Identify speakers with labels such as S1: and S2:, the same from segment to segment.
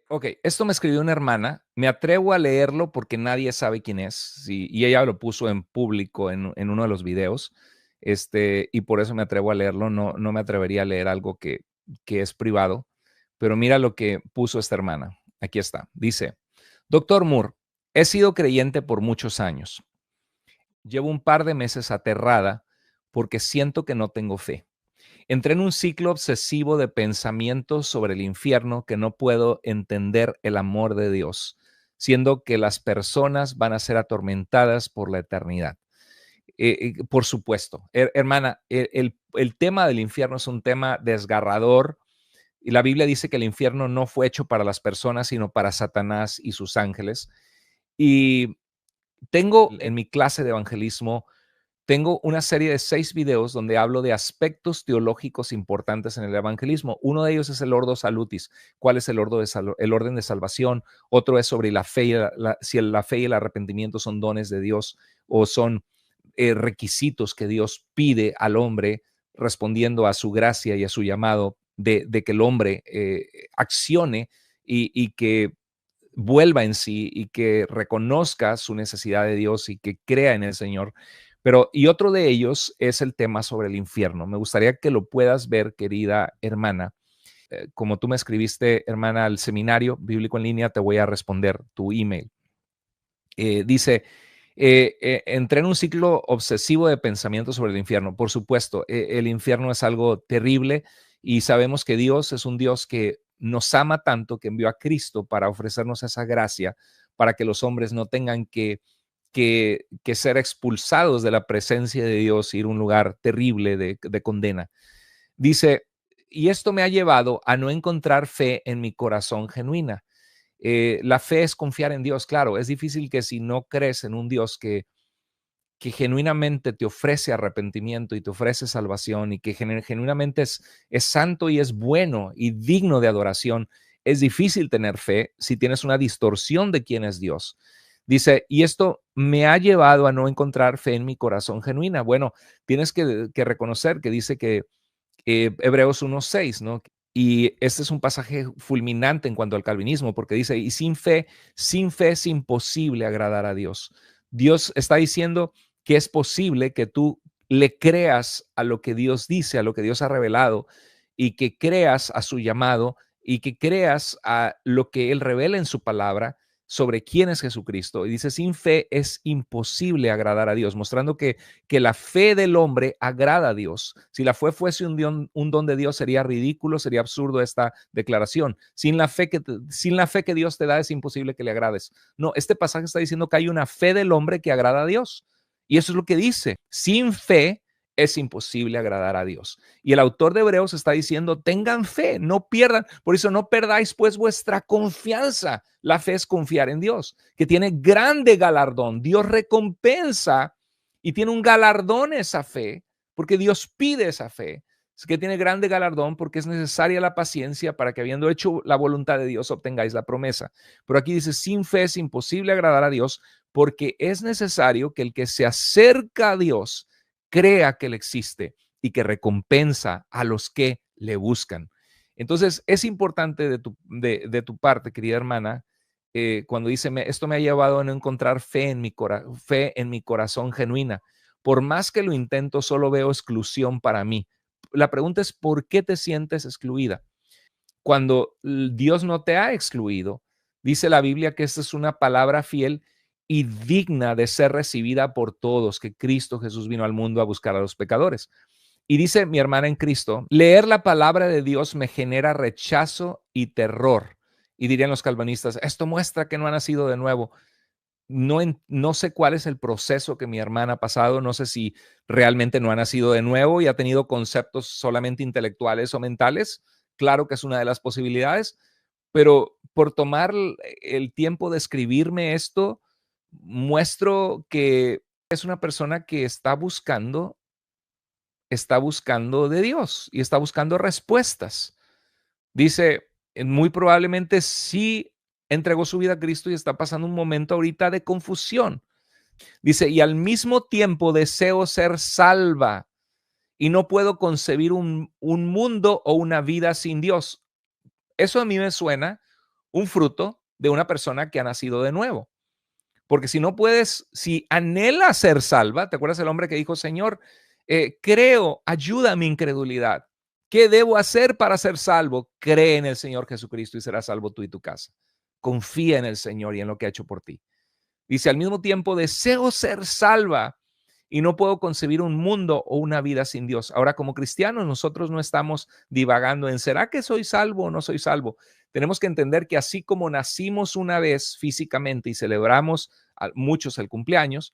S1: Ok, esto me escribió una hermana, me atrevo a leerlo porque nadie sabe quién es, sí, y ella lo puso en público en uno de los videos, y por eso me atrevo a leerlo, no me atrevería a leer algo que es privado, pero mira lo que puso esta hermana, aquí está, dice, Doctor Moore, he sido creyente por muchos años, llevo un par de meses aterrada porque siento que no tengo fe. Entré en un ciclo obsesivo de pensamientos sobre el infierno que no puedo entender el amor de Dios, siendo que las personas van a ser atormentadas por la eternidad. Por supuesto, hermana, el tema del infierno es un tema desgarrador y la Biblia dice que el infierno no fue hecho para las personas, sino para Satanás y sus ángeles. Y tengo en mi clase de evangelismo tengo una serie de 6 videos donde hablo de aspectos teológicos importantes en el evangelismo. Uno de ellos es el Ordo Salutis. ¿Cuál es el orden de salvación? Otro es sobre la fe, si la fe y el arrepentimiento son dones de Dios o son requisitos que Dios pide al hombre respondiendo a su gracia y a su llamado de que el hombre accione y que vuelva en sí y que reconozca su necesidad de Dios y que crea en el Señor. Pero, y otro de ellos es el tema sobre el infierno. Me gustaría que lo puedas ver, querida hermana. Como tú me escribiste, hermana, al seminario bíblico en línea, te voy a responder tu email. Dice, entré en un ciclo obsesivo de pensamiento sobre el infierno. Por supuesto, el infierno es algo terrible y sabemos que Dios es un Dios que nos ama tanto que envió a Cristo para ofrecernos esa gracia, para que los hombres no tengan que ser expulsados de la presencia de Dios, ir a un lugar terrible de condena. Dice, y esto me ha llevado a no encontrar fe en mi corazón genuina. La fe es confiar en Dios, claro, es difícil que si no crees en un Dios que genuinamente te ofrece arrepentimiento y te ofrece salvación y que genuinamente es santo y es bueno y digno de adoración, es difícil tener fe si tienes una distorsión de quién es Dios. Dice, y esto me ha llevado a no encontrar fe en mi corazón genuina. Bueno, tienes que reconocer que dice que Hebreos 1:6, ¿no? Y este es un pasaje fulminante en cuanto al calvinismo, porque dice, y sin fe es imposible agradar a Dios. Dios está diciendo que es posible que tú le creas a lo que Dios dice, a lo que Dios ha revelado, y que creas a su llamado, y que creas a lo que Él revela en su palabra sobre quién es Jesucristo. Y dice, sin fe es imposible agradar a Dios, mostrando que la fe del hombre agrada a Dios. Si la fe fuese un don de Dios, sería ridículo, sería absurdo esta declaración. Sin la fe que Dios te da, es imposible que le agrades. No, este pasaje está diciendo que hay una fe del hombre que agrada a Dios. Y eso es lo que dice. Sin fe es imposible agradar a Dios. Y el autor de Hebreos está diciendo, tengan fe, no pierdan, por eso no perdáis pues vuestra confianza. La fe es confiar en Dios, que tiene grande galardón. Dios recompensa y tiene un galardón esa fe, porque Dios pide esa fe. Es que tiene grande galardón porque es necesaria la paciencia para que habiendo hecho la voluntad de Dios obtengáis la promesa. Pero aquí dice, sin fe es imposible agradar a Dios porque es necesario que el que se acerca a Dios crea que Él existe y que recompensa a los que le buscan. Entonces, es importante de tu parte, querida hermana, cuando dice, esto me ha llevado a no encontrar fe en mi corazón genuina. Por más que lo intento, solo veo exclusión para mí. La pregunta es, ¿por qué te sientes excluida? Cuando Dios no te ha excluido, dice la Biblia que esta es una palabra fiel y digna de ser recibida por todos, que Cristo Jesús vino al mundo a buscar a los pecadores. Y dice mi hermana en Cristo, leer la palabra de Dios me genera rechazo y terror. Y dirían los calvinistas, esto muestra que no ha nacido de nuevo. No sé cuál es el proceso que mi hermana ha pasado, no sé si realmente no ha nacido de nuevo y ha tenido conceptos solamente intelectuales o mentales. Claro que es una de las posibilidades, pero por tomar el tiempo de escribirme esto, muestro que es una persona que está buscando de Dios y está buscando respuestas. Dice, muy probablemente sí entregó su vida a Cristo y está pasando un momento ahorita de confusión. Dice, y al mismo tiempo deseo ser salva y no puedo concebir un mundo o una vida sin Dios. Eso a mí me suena un fruto de una persona que ha nacido de nuevo. Porque si no puedes, si anhelas ser salva, ¿te acuerdas el hombre que dijo, Señor, creo, ayuda a mi incredulidad? ¿Qué debo hacer para ser salvo? Cree en el Señor Jesucristo y serás salvo tú y tu casa. Confía en el Señor y en lo que ha hecho por ti. Dice, al mismo tiempo, deseo ser salva y no puedo concebir un mundo o una vida sin Dios. Ahora, como cristianos, nosotros no estamos divagando en, ¿será que soy salvo o no soy salvo? Tenemos que entender que así como nacimos una vez físicamente y celebramos a muchos el cumpleaños,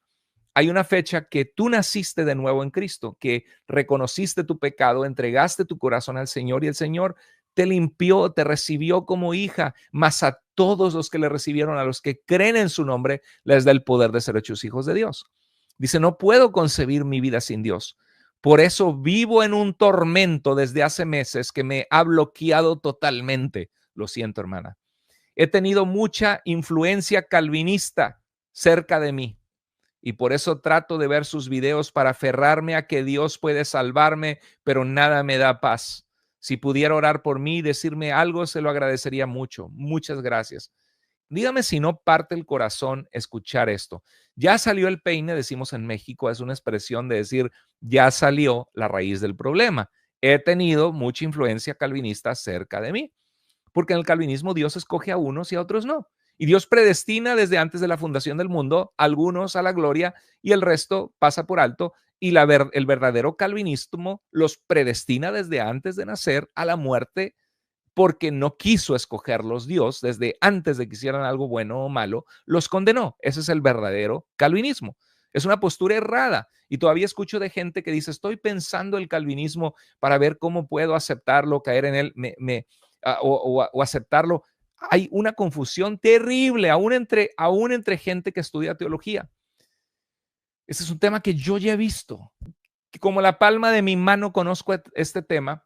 S1: hay una fecha que tú naciste de nuevo en Cristo, que reconociste tu pecado, entregaste tu corazón al Señor y el Señor te limpió, te recibió como hija, mas a todos los que le recibieron, a los que creen en su nombre, les da el poder de ser hechos hijos de Dios. Dice, no puedo concebir mi vida sin Dios. Por eso vivo en un tormento desde hace meses que me ha bloqueado totalmente. Lo siento, hermana. He tenido mucha influencia calvinista cerca de mí y por eso trato de ver sus videos para aferrarme a que Dios puede salvarme, pero nada me da paz. Si pudiera orar por mí y decirme algo, se lo agradecería mucho. Muchas gracias. Dígame si no parte el corazón escuchar esto. Ya salió el peine, decimos en México, es una expresión de decir, ya salió la raíz del problema. He tenido mucha influencia calvinista cerca de mí, porque en el calvinismo Dios escoge a unos y a otros no. Y Dios predestina desde antes de la fundación del mundo, algunos a la gloria y el resto pasa por alto. Y el verdadero calvinismo los predestina desde antes de nacer a la muerte porque no quiso escogerlos Dios desde antes de que hicieran algo bueno o malo, los condenó. Ese es el verdadero calvinismo. Es una postura errada. Y todavía escucho de gente que dice, estoy pensando el calvinismo para ver cómo puedo aceptarlo, caer en él o aceptarlo. Hay una confusión terrible, aún entre gente que estudia teología. Ese es un tema que yo ya he visto. Como la palma de mi mano conozco este tema,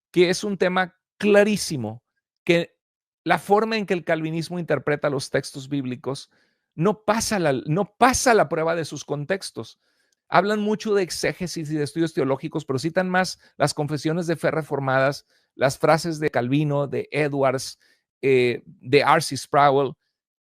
S1: que es un tema clarísimo, que la forma en que el calvinismo interpreta los textos bíblicos no pasa la prueba de sus contextos. Hablan mucho de exégesis y de estudios teológicos, pero citan más las confesiones de fe reformadas, las frases de Calvino, de Edwards, de R.C. Sproul,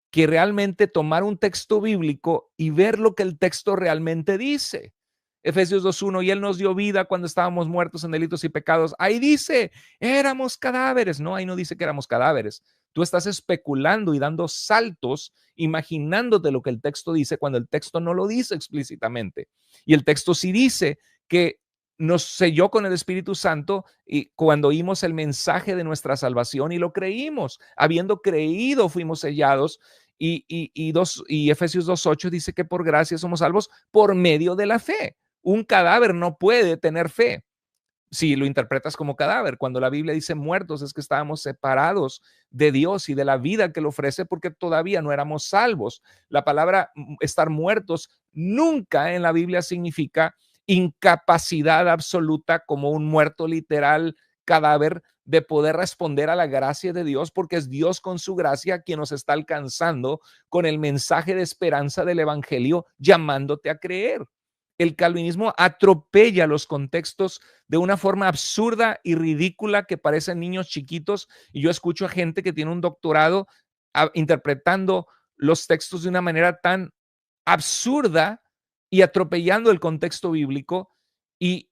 S1: que realmente tomar un texto bíblico y ver lo que el texto realmente dice. Efesios 2:1, y Él nos dio vida cuando estábamos muertos en delitos y pecados. Ahí dice, éramos cadáveres. No, ahí no dice que éramos cadáveres. Tú estás especulando y dando saltos, imaginándote lo que el texto dice cuando el texto no lo dice explícitamente. Y el texto sí dice que nos selló con el Espíritu Santo y cuando oímos el mensaje de nuestra salvación y lo creímos. Habiendo creído, fuimos sellados. Y Efesios 2:8 dice que por gracia somos salvos por medio de la fe. Un cadáver no puede tener fe si lo interpretas como cadáver. Cuando la Biblia dice muertos, es que estábamos separados de Dios y de la vida que le ofrece porque todavía no éramos salvos. La palabra estar muertos nunca en la Biblia significa incapacidad absoluta como un muerto literal cadáver de poder responder a la gracia de Dios, porque es Dios con su gracia quien nos está alcanzando con el mensaje de esperanza del evangelio, llamándote a creer. El calvinismo atropella los contextos de una forma absurda y ridícula que parecen niños chiquitos. Y yo escucho a gente que tiene un doctorado interpretando los textos de una manera tan absurda y atropellando el contexto bíblico. Y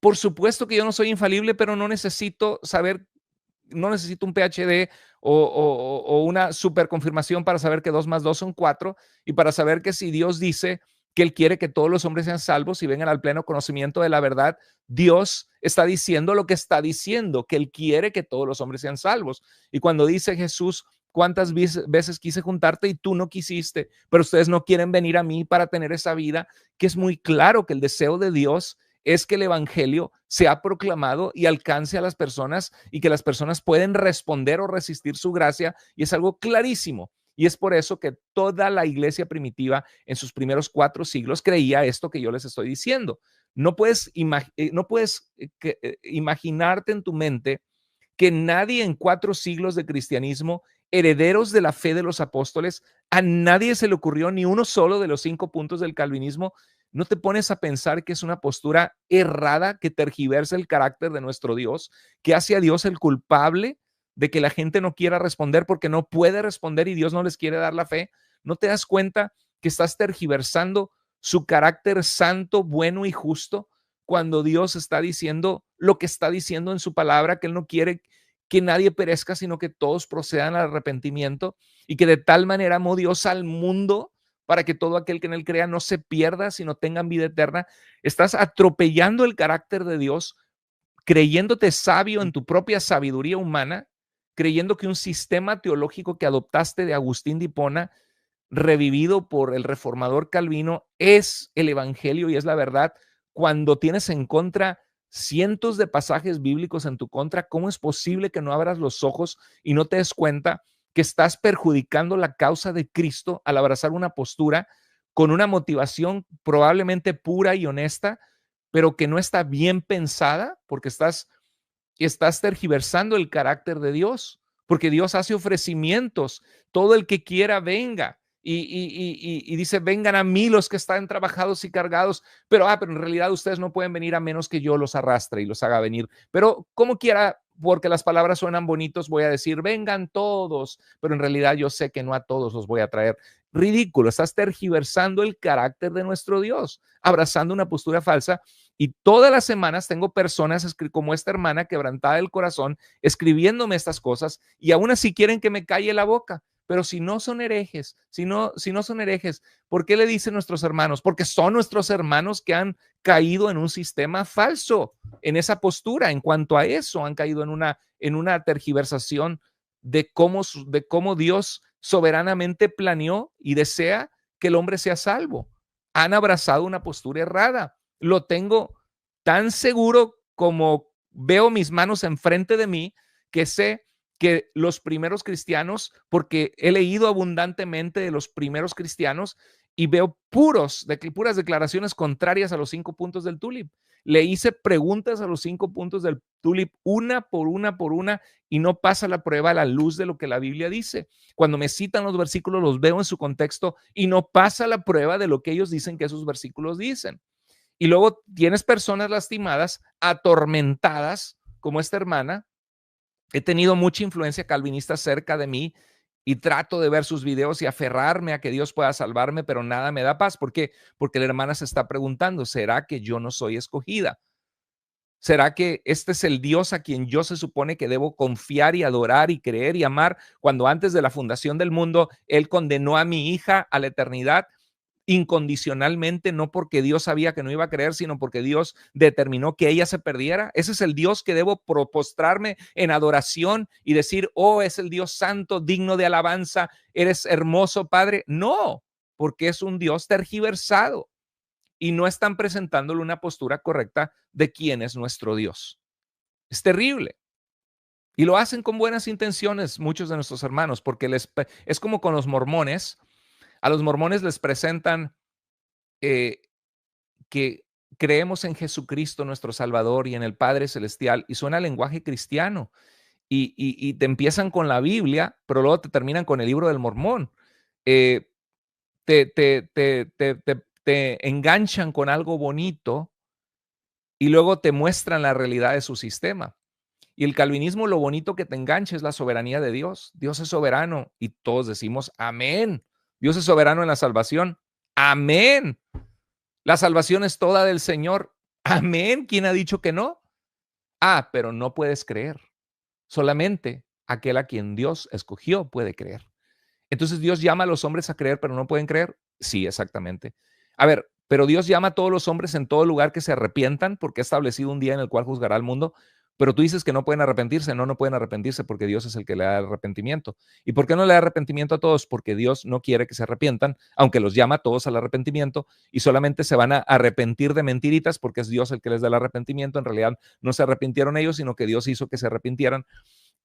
S1: por supuesto que yo no soy infalible, pero no necesito un PhD o una super confirmación para saber que 2 más 2 son 4 y para saber que si Dios dice que Él quiere que todos los hombres sean salvos y vengan al pleno conocimiento de la verdad, Dios está diciendo lo que está diciendo, que Él quiere que todos los hombres sean salvos. Y cuando dice Jesús, ¿cuántas veces quise juntarte y tú no quisiste? Pero ustedes no quieren venir a mí para tener esa vida, que es muy claro que el deseo de Dios es que el evangelio sea proclamado y alcance a las personas y que las personas pueden responder o resistir su gracia, y es algo clarísimo. Y es por eso que toda la iglesia primitiva en sus primeros 4 siglos creía esto que yo les estoy diciendo. No puedes imaginarte en tu mente que nadie en 4 siglos de cristianismo, herederos de la fe de los apóstoles, a nadie se le ocurrió ni uno solo de los 5 puntos del calvinismo. ¿No te pones a pensar que es una postura errada que tergiversa el carácter de nuestro Dios, que hace a Dios el culpable de que la gente no quiera responder porque no puede responder y Dios no les quiere dar la fe? ¿No te das cuenta que estás tergiversando su carácter santo, bueno y justo cuando Dios está diciendo lo que está diciendo en su palabra, que Él no quiere que nadie perezca, sino que todos procedan al arrepentimiento, y que de tal manera amó Dios al mundo para que todo aquel que en Él crea no se pierda, sino tengan vida eterna? Estás atropellando el carácter de Dios, creyéndote sabio en tu propia sabiduría humana, creyendo que un sistema teológico que adoptaste de Agustín de Hipona, revivido por el reformador Calvino, es el evangelio y es la verdad, cuando tienes en contra cientos de pasajes bíblicos en tu contra. ¿Cómo es posible que no abras los ojos y no te des cuenta que estás perjudicando la causa de Cristo al abrazar una postura con una motivación probablemente pura y honesta, pero que no está bien pensada, porque estás tergiversando el carácter de Dios, porque Dios hace ofrecimientos, todo el que quiera venga, y dice, vengan a mí los que están trabajados y cargados, pero en realidad ustedes no pueden venir a menos que yo los arrastre y los haga venir, pero como quiera, porque las palabras suenan bonitos, voy a decir, vengan todos, pero en realidad yo sé que no a todos los voy a traer. Ridículo, estás tergiversando el carácter de nuestro Dios, abrazando una postura falsa. Y todas las semanas tengo personas como esta hermana quebrantada del corazón escribiéndome estas cosas, y aún así quieren que me calle la boca. Pero si no son herejes, si no son herejes, ¿por qué le dicen nuestros hermanos? Porque son nuestros hermanos que han caído en un sistema falso, en esa postura. En cuanto a eso, han caído en una tergiversación de cómo Dios soberanamente planeó y desea que el hombre sea salvo. Han abrazado una postura errada. Lo tengo tan seguro como veo mis manos enfrente de mí, que sé que los primeros cristianos, porque he leído abundantemente de los primeros cristianos y veo puras declaraciones contrarias a los 5 puntos del tulip. Le hice preguntas a los 5 puntos del tulip, una por una, y no pasa la prueba a la luz de lo que la Biblia dice. Cuando me citan los versículos, los veo en su contexto y no pasa la prueba de lo que ellos dicen que esos versículos dicen. Y luego tienes personas lastimadas, atormentadas, como esta hermana. He tenido mucha influencia calvinista cerca de mí y trato de ver sus videos y aferrarme a que Dios pueda salvarme, pero nada me da paz. ¿Por qué? Porque la hermana se está preguntando, ¿será que yo no soy escogida? ¿Será que este es el Dios a quien yo se supone que debo confiar y adorar y creer y amar, cuando antes de la fundación del mundo Él condenó a mi hija a la eternidad incondicionalmente, no porque Dios sabía que no iba a creer, sino porque Dios determinó que ella se perdiera? ¿Ese es el Dios que debo postrarme en adoración y decir, oh, es el Dios santo, digno de alabanza, eres hermoso, Padre? No, porque es un Dios tergiversado y no están presentándole una postura correcta de quién es nuestro Dios. Es terrible. Y lo hacen con buenas intenciones muchos de nuestros hermanos, porque es como con los mormones. A los mormones les presentan eh, que creemos en Jesucristo nuestro Salvador y en el Padre Celestial, y suena lenguaje cristiano, y te empiezan con la Biblia, pero luego te terminan con el libro del Mormón. Eh, te enganchan con algo bonito y luego te muestran la realidad de su sistema. Y el calvinismo, lo bonito que te engancha es la soberanía de Dios. Dios es soberano y todos decimos amén. Dios es soberano en la salvación. Amén. La salvación es toda del Señor. Amén. ¿Quién ha dicho que no? Pero no puedes creer. Solamente aquel a quien Dios escogió puede creer. Entonces, ¿Dios llama a los hombres a creer, pero no pueden creer? Sí, exactamente. A ver, pero Dios llama a todos los hombres en todo lugar que se arrepientan, porque ha establecido un día en el cual juzgará al mundo. Pero tú dices que no pueden arrepentirse. No, no pueden arrepentirse porque Dios es el que le da arrepentimiento. ¿Y por qué no le da arrepentimiento a todos? Porque Dios no quiere que se arrepientan, aunque los llama a todos al arrepentimiento, y solamente se van a arrepentir de mentiritas porque es Dios el que les da el arrepentimiento. En realidad no se arrepintieron ellos, sino que Dios hizo que se arrepintieran,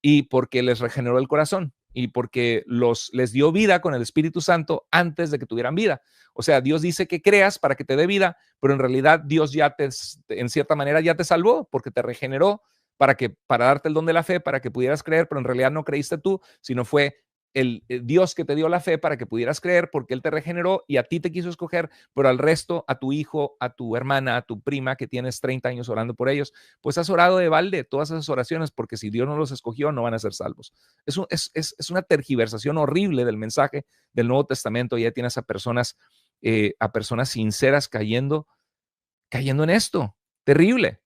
S1: y porque les regeneró el corazón y porque les dio vida con el Espíritu Santo antes de que tuvieran vida. O sea, Dios dice que creas para que te dé vida, pero en realidad Dios ya en cierta manera ya te salvó, porque te regeneró para darte el don de la fe, para que pudieras creer, pero en realidad no creíste tú, sino fue Dios que te dio la fe para que pudieras creer, porque Él te regeneró y a ti te quiso escoger, pero al resto, a tu hijo, a tu hermana, a tu prima que tienes 30 años orando por ellos, pues has orado de balde todas esas oraciones, porque si Dios no los escogió, no van a ser salvos. Es una tergiversación horrible del mensaje del Nuevo Testamento. Ya tienes a personas sinceras cayendo en esto. Terrible.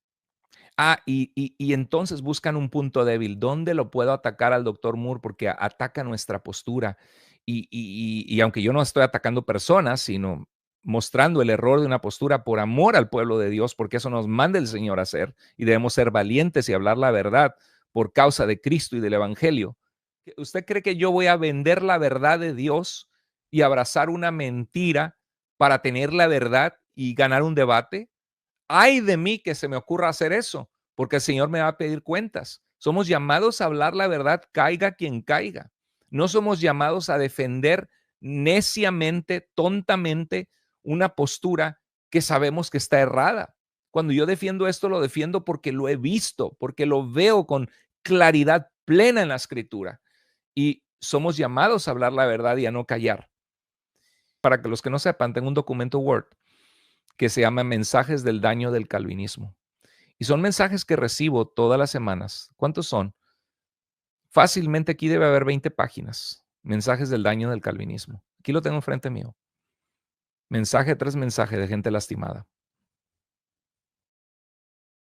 S1: Y entonces buscan un punto débil. ¿Dónde lo puedo atacar al doctor Moore? Porque ataca nuestra postura. Y aunque yo no estoy atacando personas, sino mostrando el error de una postura por amor al pueblo de Dios, porque eso nos manda el Señor a hacer, y debemos ser valientes y hablar la verdad por causa de Cristo y del Evangelio. ¿Usted cree que yo voy a vender la verdad de Dios y abrazar una mentira para tener la verdad y ganar un debate? Ay de mí que se me ocurra hacer eso, porque el Señor me va a pedir cuentas. Somos llamados a hablar la verdad, caiga quien caiga. No somos llamados a defender neciamente, tontamente, una postura que sabemos que está errada. Cuando yo defiendo esto, lo defiendo porque lo he visto, porque lo veo con claridad plena en la Escritura. Y somos llamados a hablar la verdad y a no callar. Para que los que no sepan, tengo un documento Word que se llama Mensajes del Daño del Calvinismo. Y son mensajes que recibo todas las semanas. ¿Cuántos son? Fácilmente aquí debe haber 20 páginas. Mensajes del daño del calvinismo. Aquí lo tengo enfrente mío. Mensaje tras mensaje de gente lastimada.